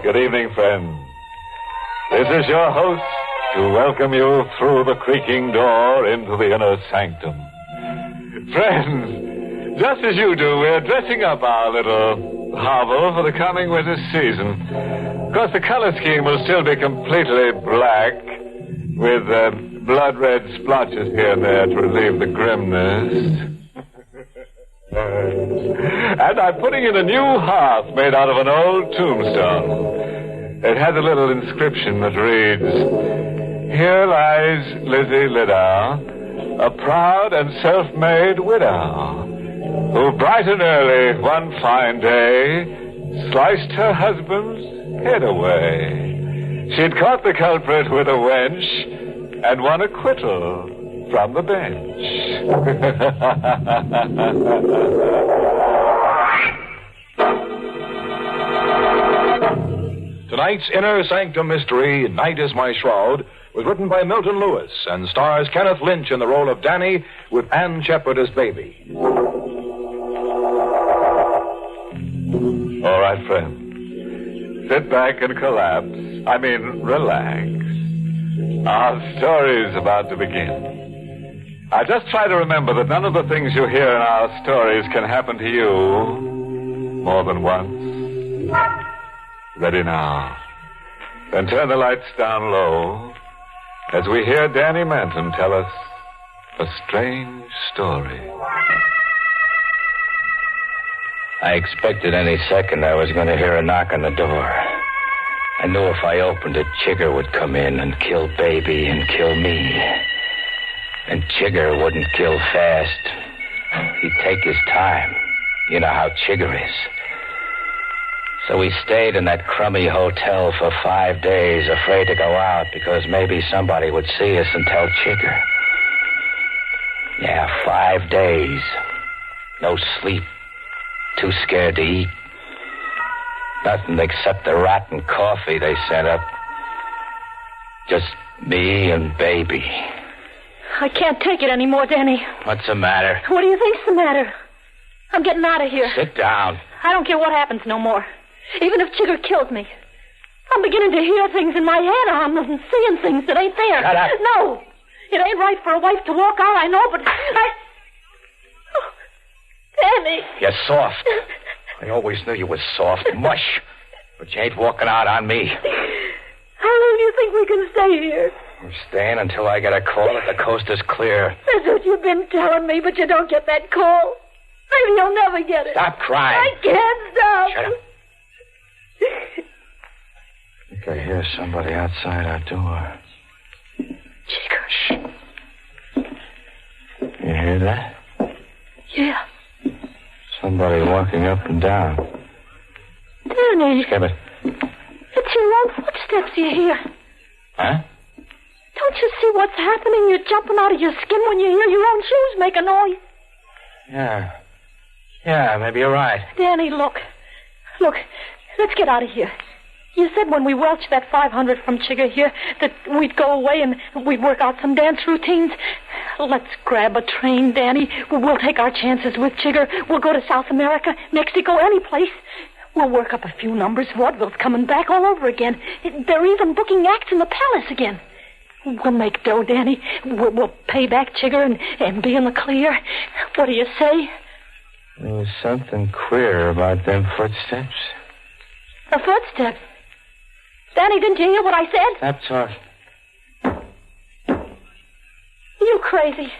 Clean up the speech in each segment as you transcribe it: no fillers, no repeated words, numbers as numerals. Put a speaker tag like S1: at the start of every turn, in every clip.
S1: Good evening, friends. This is your host to welcome you through the creaking door into the inner sanctum. Friends, just as you do, we're dressing up our little hovel for the coming winter season. Of course, the color scheme will still be completely black, with blood-red splotches here and there to relieve the grimness. And I'm putting in a new hearth made out of an old tombstone. It has a little inscription that reads, "Here lies Lizzie Liddell, a proud and self-made widow, who bright and early one fine day sliced her husband's head away. She'd caught the culprit with a wench and won acquittal from the bench."
S2: Tonight's Inner Sanctum mystery, Night Is My Shroud, was written by Milton Lewis and stars Kenneth Lynch in the role of Danny with Ann Shepard as Baby.
S1: All right, friends. Sit back and relax. Our story's about to begin. I just try to remember that none of the things you hear in our stories can happen to you more than once. Ready now. Then turn the lights down low as we hear Danny Manton tell us a strange story.
S3: I expected any second I was going to hear a knock on the door. I knew if I opened it, Chigger would come in and kill Baby and kill me. And Chigger wouldn't kill fast. He'd take his time. You know how Chigger is. So we stayed in that crummy hotel for 5 days, afraid to go out because maybe somebody would see us and tell Chigger. Yeah, 5 days. No sleep. Too scared to eat. Nothing except the rotten coffee they sent up. Just me and Baby.
S4: I can't take it anymore, Danny.
S3: What's the matter?
S4: What do you think's the matter? I'm getting out of here.
S3: Sit down.
S4: I don't care what happens no more. Even if Chigger kills me. I'm beginning to hear things in my head. I'm seeing things that ain't there.
S3: Shut up.
S4: No. It ain't right for a wife to walk out, I know, but Oh, Danny.
S3: You're soft. I always knew you was soft. Mush. But you ain't walking out on me.
S4: How long do you think we can stay here?
S3: I'm staying until I get a call that the coast is clear.
S4: That's what you've been telling me, but you don't get that call. Maybe you'll never get it.
S3: Stop crying.
S4: I can't stop.
S3: Shut up. I think I hear somebody outside our door.
S4: Chigger.
S3: Shh. You hear that?
S4: Yeah.
S3: Somebody walking up and down.
S4: Danny.
S3: Skip it.
S4: It's your own footsteps you hear.
S3: Huh?
S4: Don't you see what's happening? You're jumping out of your skin when you hear your own shoes make a noise.
S3: Yeah, maybe you're right.
S4: Danny, look. Look, let's get out of here. You said when we welched that 500 from Chigger here that we'd go away and we'd work out some dance routines. Let's grab a train, Danny. We'll take our chances with Chigger. We'll go to South America, Mexico, any place. We'll work up a few numbers. Vaudeville's coming back all over again. They're even booking acts in the palace again. We'll make dough, Danny. We'll pay back Chigger and be in the clear. What do you say?
S3: There was something queer about them footsteps.
S4: A footstep? Danny, didn't you hear what I said?
S3: Stop talking.
S4: You crazy.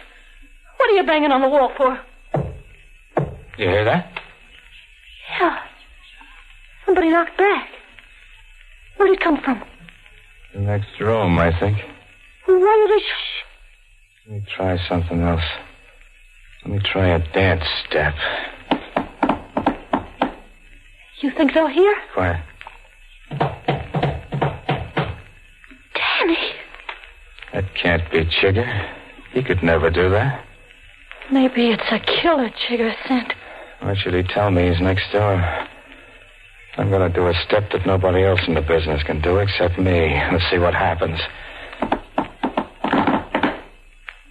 S4: What are you banging on the wall for?
S3: You hear that?
S4: Yeah. Somebody knocked back. Where'd it come from?
S3: The next room, I think.
S4: Why did they...
S3: Let me try something else. Let me try a dance step.
S4: You think they'll hear?
S3: Quiet.
S4: Danny.
S3: That can't be Chigger. He could never do that.
S4: Maybe it's a killer Chigger sent.
S3: Why should he tell me he's next door? I'm going to do a step that nobody else in the business can do except me. Let's see what happens.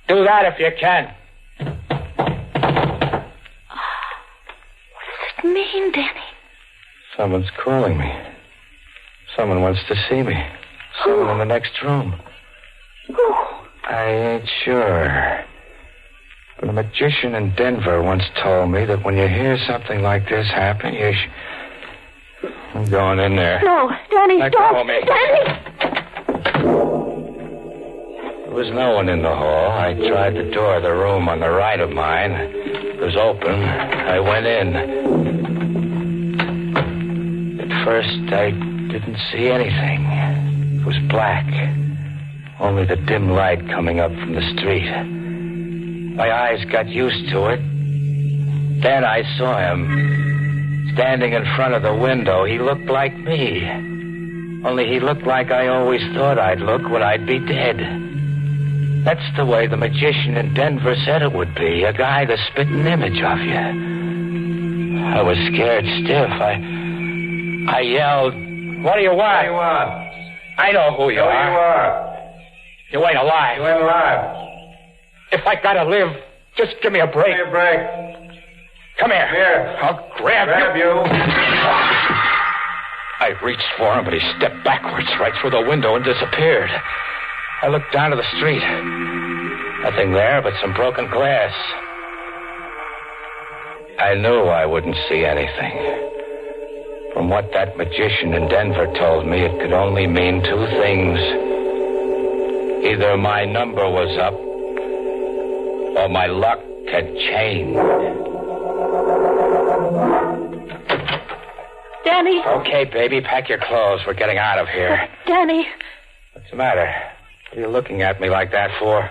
S3: Do that if you can.
S4: What does it mean, Danny?
S3: Someone's calling me. Someone wants to see me. Someone in the next room.
S4: Who?
S3: I ain't sure. But a magician in Denver once told me that when you hear something like this happen, I'm going in there.
S4: No, Danny,
S3: Let go
S4: don't.
S3: of me.
S4: Danny!
S3: There was no one in the hall. I tried the door of the room on the right of mine. It was open. I went in. At first, I didn't see anything. It was black. Only the dim light coming up from the street. My eyes got used to it. Then I saw him. Standing in front of the window, he looked like me. Only he looked like I always thought I'd look when I'd be dead. That's the way the magician in Denver said it would be. A guy the spitting image of you. I was scared stiff. I yelled, "What do you want?"
S2: What do you want?
S3: I know who you
S2: Who
S3: are.
S2: you are?
S3: You ain't alive.
S2: You ain't alive.
S3: If I gotta live, just give me a break.
S2: Give me a break.
S3: Come here.
S2: Here.
S3: I'll grab
S2: you.
S3: I reached for him, but he stepped backwards right through the window and disappeared. I looked down to the street. Nothing there but some broken glass. I knew I wouldn't see anything. From what that magician in Denver told me, it could only mean two things. Either my number was up, or my luck had changed.
S4: Danny.
S3: Okay, baby, pack your clothes. We're getting out of here.
S4: Danny.
S3: What's the matter? What are you looking at me like that for?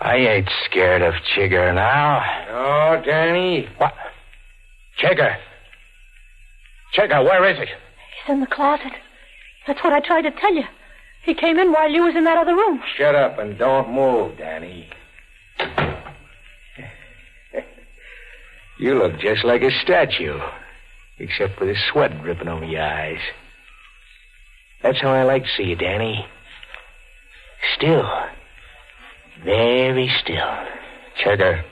S3: I ain't scared of Chigger now.
S2: Oh, Danny.
S3: What? Chigger? Chigger, where is he?
S4: He's in the closet. That's what I tried to tell you. He came in while you was in that other room.
S2: Shut up and don't move, Danny. You look just like a statue, except for the sweat dripping over your eyes. That's how I like to see you, Danny. Still. Very still.
S3: Chigger,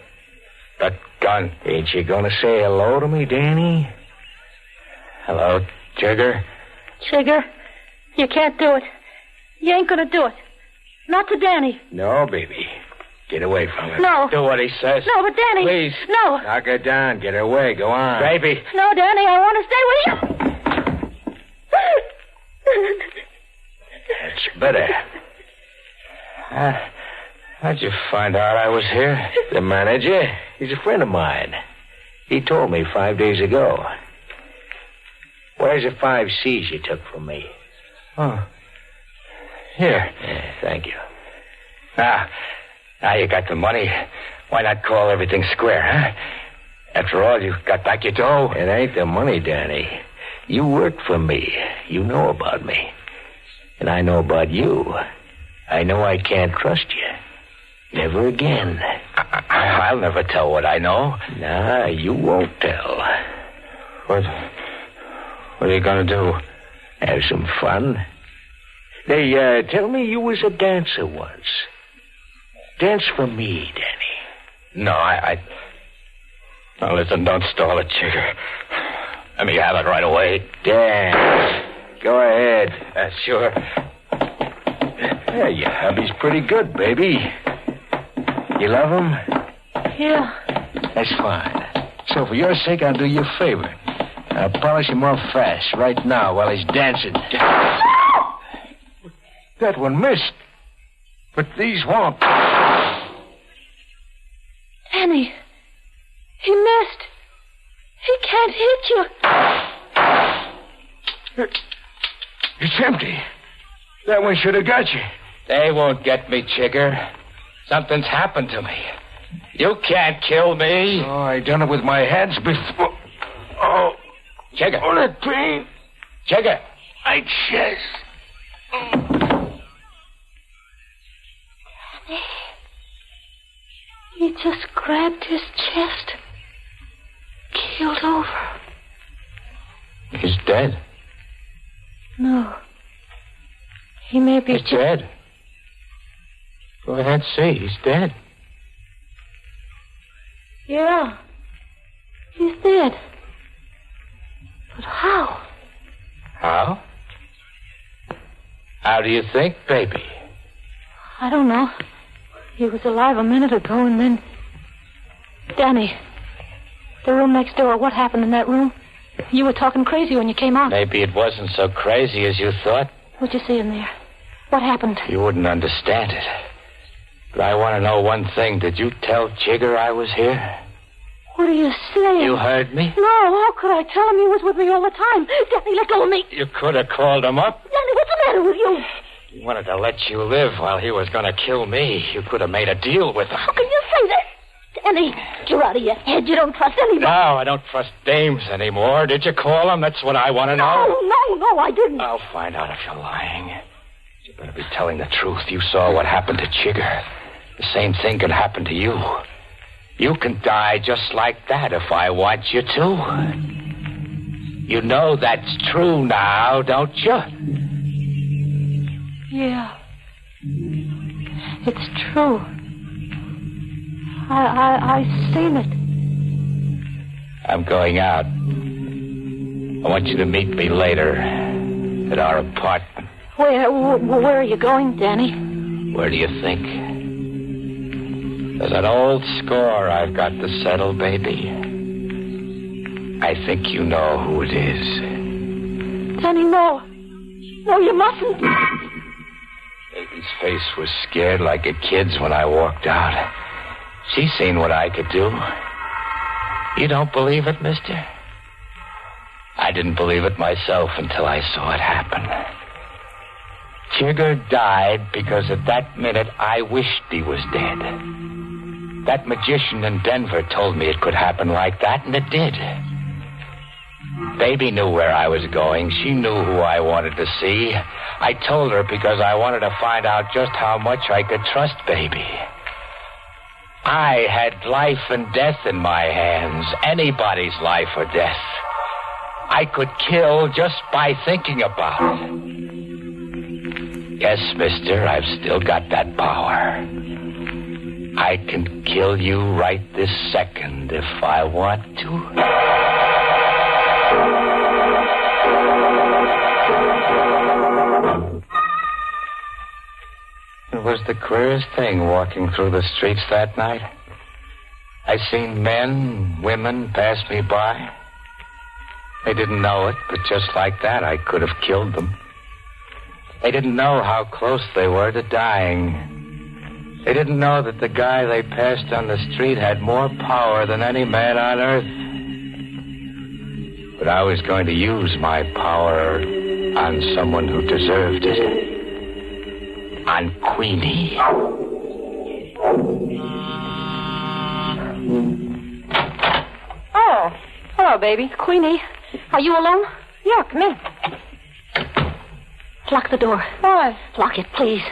S3: that gun.
S2: Ain't you gonna say hello to me, Danny?
S3: Hello, Chigger.
S4: Chigger, you can't do it. You ain't gonna do it. Not to Danny.
S2: No, baby. Get away from him.
S4: No.
S3: Do what he says.
S4: No, but Danny.
S3: Please.
S4: No.
S2: Knock her down. Get her away. Go on.
S3: Baby.
S4: No, Danny, I want to stay with you.
S2: That's better.
S3: How'd you find out I was here?
S2: The manager, he's a friend of mine. He told me 5 days ago. Where's the 5 C's you took from me?
S3: Oh. Here.
S2: Yeah, thank you.
S3: Now you got the money. Why not call everything square, huh? After all, you got back your dough.
S2: It ain't the money, Danny. You worked for me. You know about me. And I know about you. I know I can't trust you. Never again.
S3: I'll never tell what I know.
S2: Nah, you won't tell.
S3: What are you going to do?
S2: Have some fun. They tell me you was a dancer once. Dance for me, Danny.
S3: No, Now, listen, don't stall it, Chigger. Let me have it right away.
S2: Dance. Go ahead.
S3: Sure.
S2: Yeah, your hubby's pretty good, baby. You love him?
S4: Yeah.
S2: That's fine. So for your sake, I'll do you a favor. I'll polish him off fast right now while he's dancing. That one missed. But these won't.
S4: Danny. He missed. He can't hit you.
S2: It's empty. That one should have got you.
S3: They won't get me, Chigger. Something's happened to me. You can't kill me.
S2: Oh, I done it with my hands before. Oh,
S3: Chigger.
S2: oh, that pain.
S3: Chigger.
S2: My chest.
S4: He just grabbed his chest. Keeled over.
S3: He's dead.
S4: No. He may be
S3: He's dead. Go ahead, see. He's dead.
S4: Yeah. He's dead. But how?
S3: How? How do you think, baby?
S4: I don't know. He was alive a minute ago, and then... Danny, the room next door, what happened in that room? You were talking crazy when you came out.
S3: Maybe it wasn't so crazy as you thought.
S4: What'd you see in there? What happened?
S3: You wouldn't understand it. But I want to know one thing. Did you tell Jigger I was here?
S4: What are you saying?
S3: You heard me?
S4: No, how could I tell him he was with me all the time? Danny, let go of me.
S3: You could have called him up.
S4: Danny, what's the matter with you?
S3: He wanted to let you live while he was going to kill me. You could have made a deal with him.
S4: How can you say that? Danny, you're out of your head. You don't trust anybody.
S3: No, I don't trust dames anymore. Did you call him? That's what I want to know.
S4: No, I didn't.
S3: I'll find out if you're lying. You better be telling the truth. You saw what happened to Jigger. The same thing could happen to you. You can die just like that if I want you to. You know that's true now, don't you?
S4: Yeah. It's true. I seen it.
S3: I'm going out. I want you to meet me later at our apartment.
S4: Where are you going, Danny?
S3: Where do you think? There's an old score I've got to settle, baby. I think you know who it is.
S4: Danny, no. No, you mustn't.
S3: Baby's face was scared like a kid's when I walked out. She seen what I could do. You don't believe it, mister? I didn't believe it myself until I saw it happen. Jigger died because at that minute I wished he was dead. That magician in Denver told me it could happen like that, and it did. Baby knew where I was going. She knew who I wanted to see. I told her because I wanted to find out just how much I could trust Baby. I had life and death in my hands. Anybody's life or death. I could kill just by thinking about it. Yes, mister, I've still got that power. I can kill you right this second if I want to. It was the queerest thing walking through the streets that night. I seen men, women pass me by. They didn't know it, but just like that, I could have killed them. They didn't know how close they were to dying. They didn't know that the guy they passed on the street had more power than any man on earth. But I was going to use my power on someone who deserved it. On Queenie.
S5: Oh, hello, baby.
S4: Queenie, are you alone?
S5: Yeah, come in.
S4: Lock the door.
S5: Why?
S4: Lock it, please.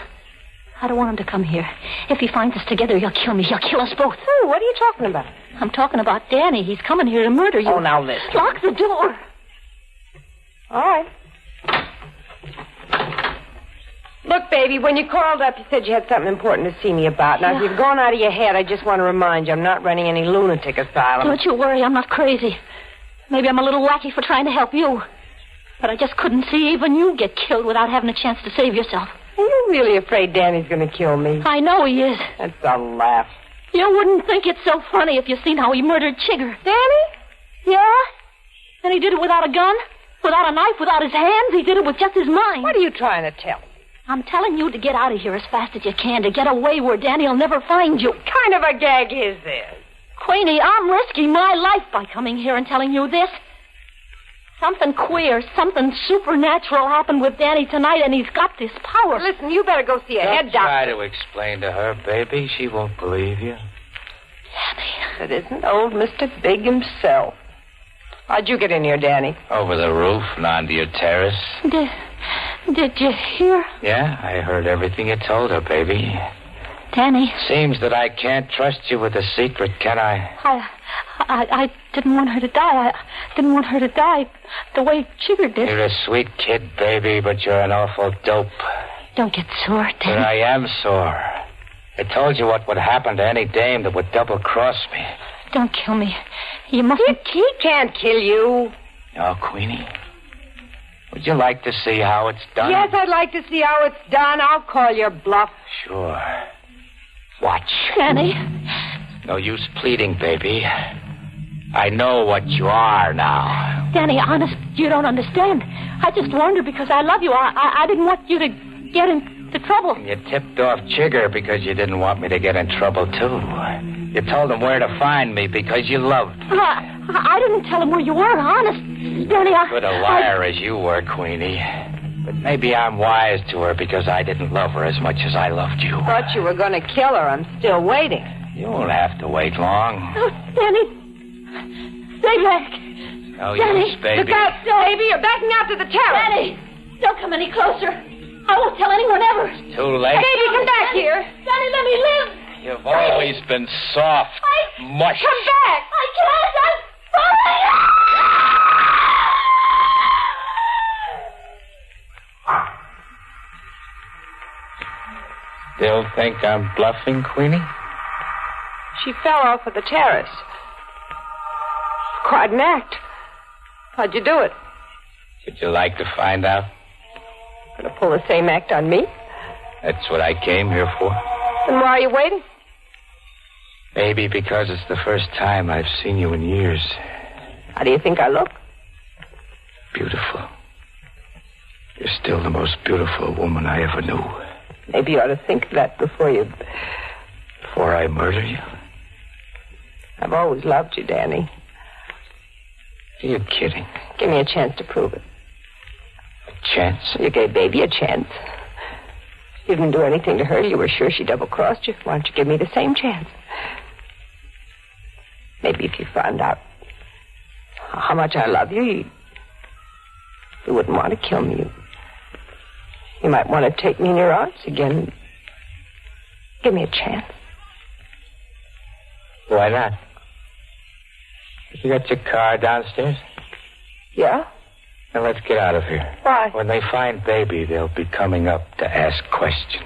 S4: I don't want him to come here. If he finds us together, he'll kill me. He'll kill us both.
S5: Who? What are you talking about?
S4: I'm talking about Danny. He's coming here to murder you.
S5: Oh, now listen.
S4: Lock the door.
S5: All right. Look, baby, when you called up, you said you had something important to see me about. Now, if you've gone out of your head, I just want to remind you I'm not running any lunatic asylum.
S4: Don't you worry. I'm not crazy. Maybe I'm a little wacky for trying to help you. But I just couldn't see even you get killed without having a chance to save yourself.
S5: Are you really afraid Danny's going to kill me?
S4: I know he is.
S5: That's a laugh.
S4: You wouldn't think it's so funny if you seen how he murdered Chigger.
S5: Danny?
S4: Yeah? And he did it without a gun, without a knife, without his hands. He did it with just his mind.
S5: What are you trying to tell me?
S4: I'm telling you to get out of here as fast as you can, to get away where Danny'll never find you.
S5: What kind of a gag is this?
S4: Queenie, I'm risking my life by coming here and telling you this. Something queer, something supernatural happened with Danny tonight, and he's got this power.
S5: Listen, you better go see a head doctor.
S3: Try to explain to her, baby. She won't believe you.
S5: It isn't old Mr. Big himself. How'd you get in here, Danny?
S3: Over the roof and onto your terrace.
S4: Did you hear?
S3: Yeah, I heard everything you told her, baby.
S4: Danny.
S3: Seems that I can't trust you with a secret, can I?
S4: I didn't want her to die. I didn't want her to die the way Chigger did.
S3: You're a sweet kid, baby, but you're an awful dope.
S4: Don't get sore, Danny.
S3: But I am sore. I told you what would happen to any dame that would double-cross me.
S4: Don't kill me. You mustn't...
S5: He can't kill you.
S3: Oh, Queenie. Would you like to see how it's done?
S5: Yes, I'd like to see how it's done. I'll call your bluff.
S3: Sure. Watch.
S4: Danny.
S3: No use pleading, baby. I know what you are now.
S4: Danny, honest, you don't understand. I just warned her because I love you. I didn't want you to get into trouble.
S3: You tipped off Chigger because you didn't want me to get in trouble, too. You told him where to find me because you loved me.
S4: I didn't tell him where you were, honest. Danny,
S3: Good a liar as you were, Queenie. But maybe I'm wise to her because I didn't love her as much as I loved you.
S5: Thought you were going to kill her. I'm still waiting.
S3: You won't have to wait long.
S4: Oh, Danny, stay back.
S3: No
S4: Danny,
S3: use, baby.
S5: Look out, baby. You're backing out to the terrace.
S4: Danny, don't come any closer. I won't tell anyone ever.
S3: It's too late.
S5: Baby, come back here.
S4: Danny, let me live.
S3: You've always been soft. Mush.
S5: Come back.
S4: I can't. I'm falling.
S3: Still think I'm bluffing, Queenie?
S5: She fell off of the terrace. Quite an act. How'd you do it?
S3: Would you like to find out?
S5: Gonna pull the same act on me?
S3: That's what I came here for.
S5: Then why are you waiting?
S3: Maybe because it's the first time I've seen you in years.
S5: How do you think I look?
S3: Beautiful. You're still the most beautiful woman I ever knew.
S5: Maybe you ought to think of that before
S3: I murder you?
S5: I've always loved you, Danny.
S3: Are you kidding?
S5: Give me a chance to prove it.
S3: A chance?
S5: You gave Baby a chance. You didn't do anything to her. You were sure she double-crossed you. Why don't you give me the same chance? Maybe if you found out how much I love you, you wouldn't want to kill me. You might want to take me in your arms again. Give me a chance.
S3: Why not? You got your car downstairs?
S5: Yeah?
S3: Now let's get out of here.
S5: Why?
S3: When they find Baby, they'll be coming up to ask questions.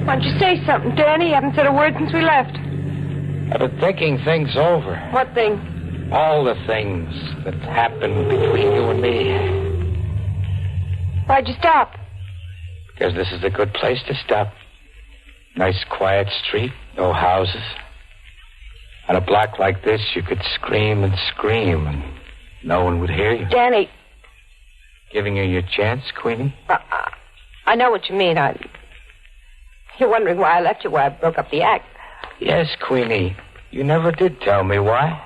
S5: Why don't you say something, Danny? You haven't said a word since we left.
S3: I've been thinking things over.
S5: What thing?
S3: All the things that happened between you and me.
S5: Why'd you stop?
S3: Because this is a good place to stop. Nice, quiet street, no houses. On a block like this, you could scream and scream, and no one would hear you.
S5: Danny.
S3: Giving you your chance, Queenie?
S5: I know what you mean. You're wondering why I left you, why I broke up the act.
S3: Yes, Queenie. You never did tell me why.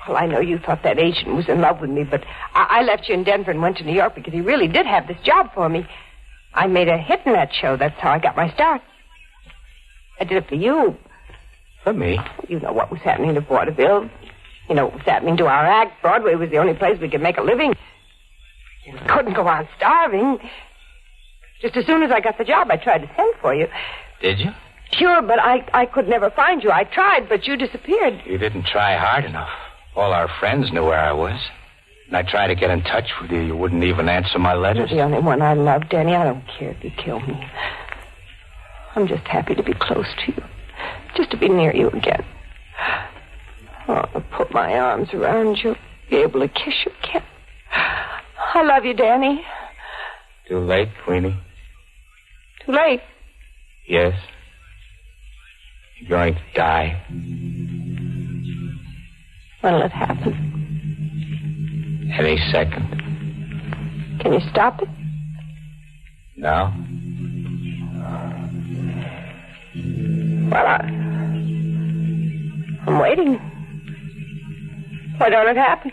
S5: Well, I know you thought that agent was in love with me, but I left you in Denver and went to New York because he really did have this job for me. I made a hit in that show. That's how I got my start. I did it for you.
S3: For me?
S5: You know what was happening to vaudeville. You know what was happening to our act. Broadway was the only place we could make a living. We couldn't go on starving. Just as soon as I got the job, I tried to send for you.
S3: Did you?
S5: Sure, but I could never find you. I tried, but you disappeared.
S3: You didn't try hard enough. All our friends knew where I was. And I tried to get in touch with you. You wouldn't even answer my letters.
S5: You're the only one I love, Danny. I don't care if you kill me. I'm just happy to be close to you. Just to be near you again. Oh, to put my arms around you. Be able to kiss you again. I love you, Danny.
S3: Too late, Queenie.
S5: Too late.
S3: Yes. You're going to die.
S5: When'll it happen?
S3: Any second.
S5: Can you stop it?
S3: No?
S5: Well, I'm waiting. Why don't it happen?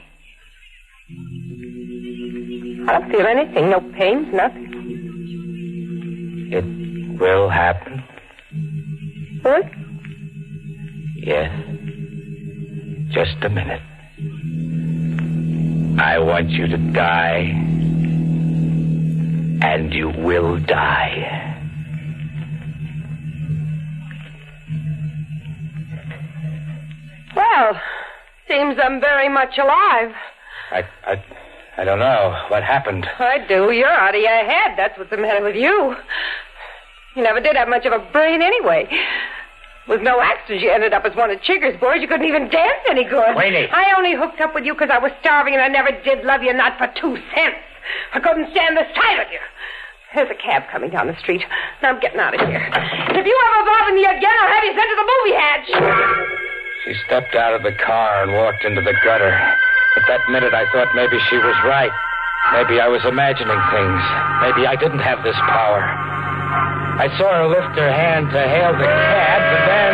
S5: I don't feel anything. No pains, nothing.
S3: It will happen.
S5: What?
S3: Yes. Just a minute. I want you to die. And you will die.
S5: Well, seems I'm very much alive.
S3: I don't know. What happened?
S5: I do. You're out of your head. That's what's the matter with you. You never did have much of a brain anyway. With no accident, you ended up as one of Chigger's boys. You couldn't even dance any good.
S2: Queenie.
S5: I only hooked up with you because I was starving and I never did love you, not for 2 cents. I couldn't stand the sight of you. There's a cab coming down the street. Now I'm getting out of here. If you ever bother me again, I'll have you sent to the movie hatch.
S3: She stepped out of the car and walked into the gutter. At that minute, I thought maybe she was right. Maybe I was imagining things. Maybe I didn't have this power. I saw her lift her hand to hail the cab, and then...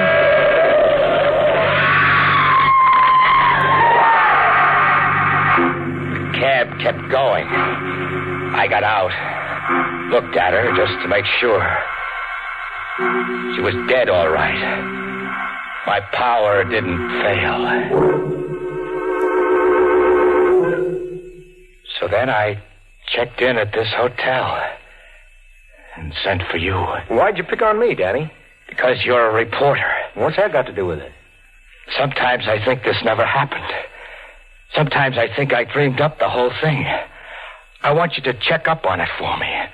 S3: The cab kept going. I got out, looked at her just to make sure. She was dead, all right. My power didn't fail. So then I checked in at this hotel and sent for you.
S2: Why'd you pick on me, Danny?
S3: Because you're a reporter.
S2: What's that got to do with it?
S3: Sometimes I think this never happened. Sometimes I think I dreamed up the whole thing. I want you to check up on it for me.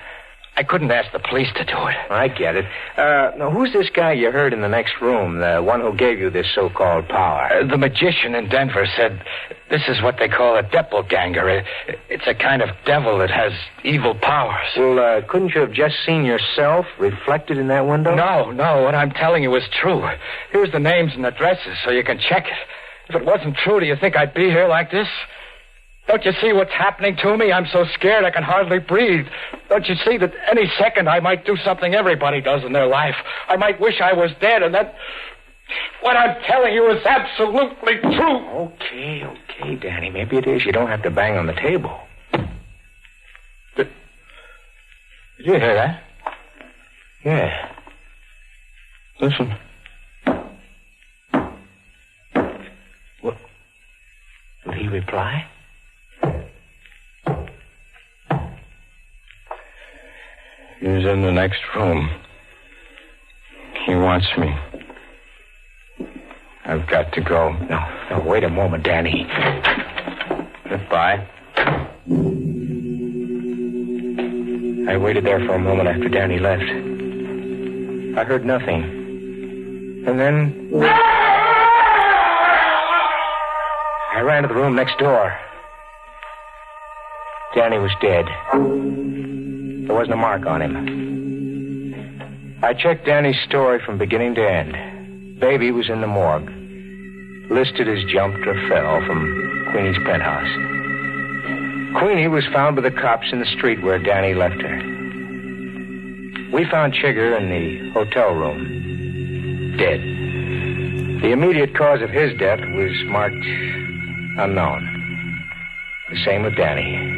S3: I couldn't ask the police to do it.
S2: I get it. Now, who's this guy you heard in the next room, the one who gave you this so-called power?
S3: The magician in Denver said this is what they call a doppelganger. It's a kind of devil that has evil powers.
S2: Well, couldn't you have just seen yourself reflected in that window?
S3: No. What I'm telling you is true. Here's the names and addresses so you can check it. If it wasn't true, do you think I'd be here like this? Don't you see what's happening to me? I'm so scared I can hardly breathe. Don't you see that any second I might do something everybody does in their life? I might wish I was dead, and that what I'm telling you is absolutely true.
S2: Okay, Danny. Maybe it is. You don't have to bang on the table.
S3: Did you hear that?
S2: Yeah.
S3: Listen.
S2: Will he reply?
S3: He's in the next room. He wants me. I've got to go.
S2: No, wait a moment, Danny.
S3: Goodbye.
S2: I waited there for a moment after Danny left. I heard nothing. And then... I ran to the room next door. Danny was dead. There wasn't a mark on him. I checked Danny's story from beginning to end. Baby was in the morgue. Listed as jumped or fell from Queenie's penthouse. Queenie was found by the cops in the street where Danny left her. We found Chigger in the hotel room. Dead. The immediate cause of his death was marked unknown. The same with Danny.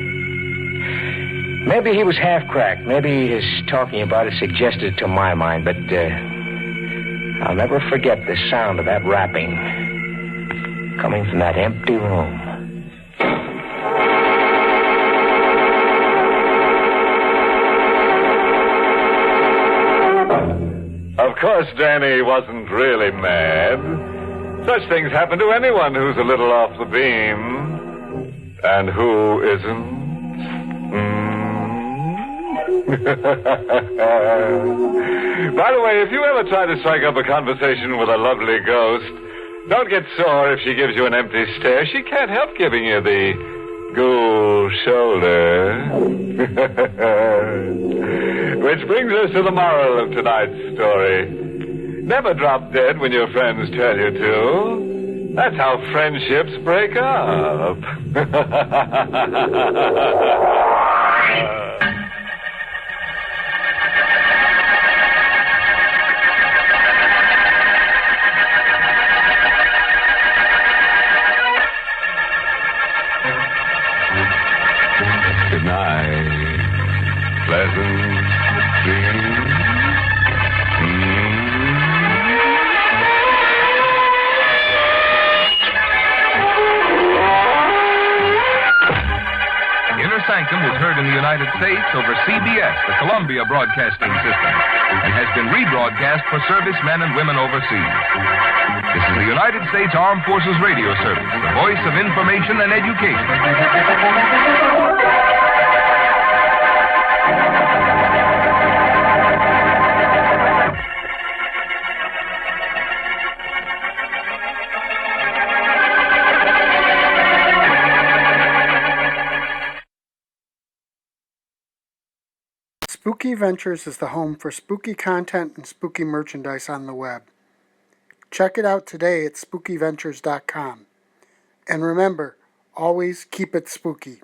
S2: Maybe he was half-cracked. Maybe his talking about it suggested it to my mind, but I'll never forget the sound of that rapping coming from that empty room.
S1: Of course, Danny wasn't really mad. Such things happen to anyone who's a little off the beam. And who isn't? By the way, if you ever try to strike up a conversation with a lovely ghost, don't get sore if she gives you an empty stare. She can't help giving you the ghoul shoulder. Which brings us to the moral of tonight's story. Never drop dead when your friends tell you to. That's how friendships break up. Good night. Pleasant dreams.
S6: Inner Sanctum is heard in the United States over CBS, the Columbia Broadcasting System, and has been rebroadcast for servicemen and women overseas. This is the United States Armed Forces Radio Service, the voice of information and education.
S7: Spooky Ventures is the home for spooky content and spooky merchandise on the web. Check it out today at spookyventures.com. And remember, always keep it spooky.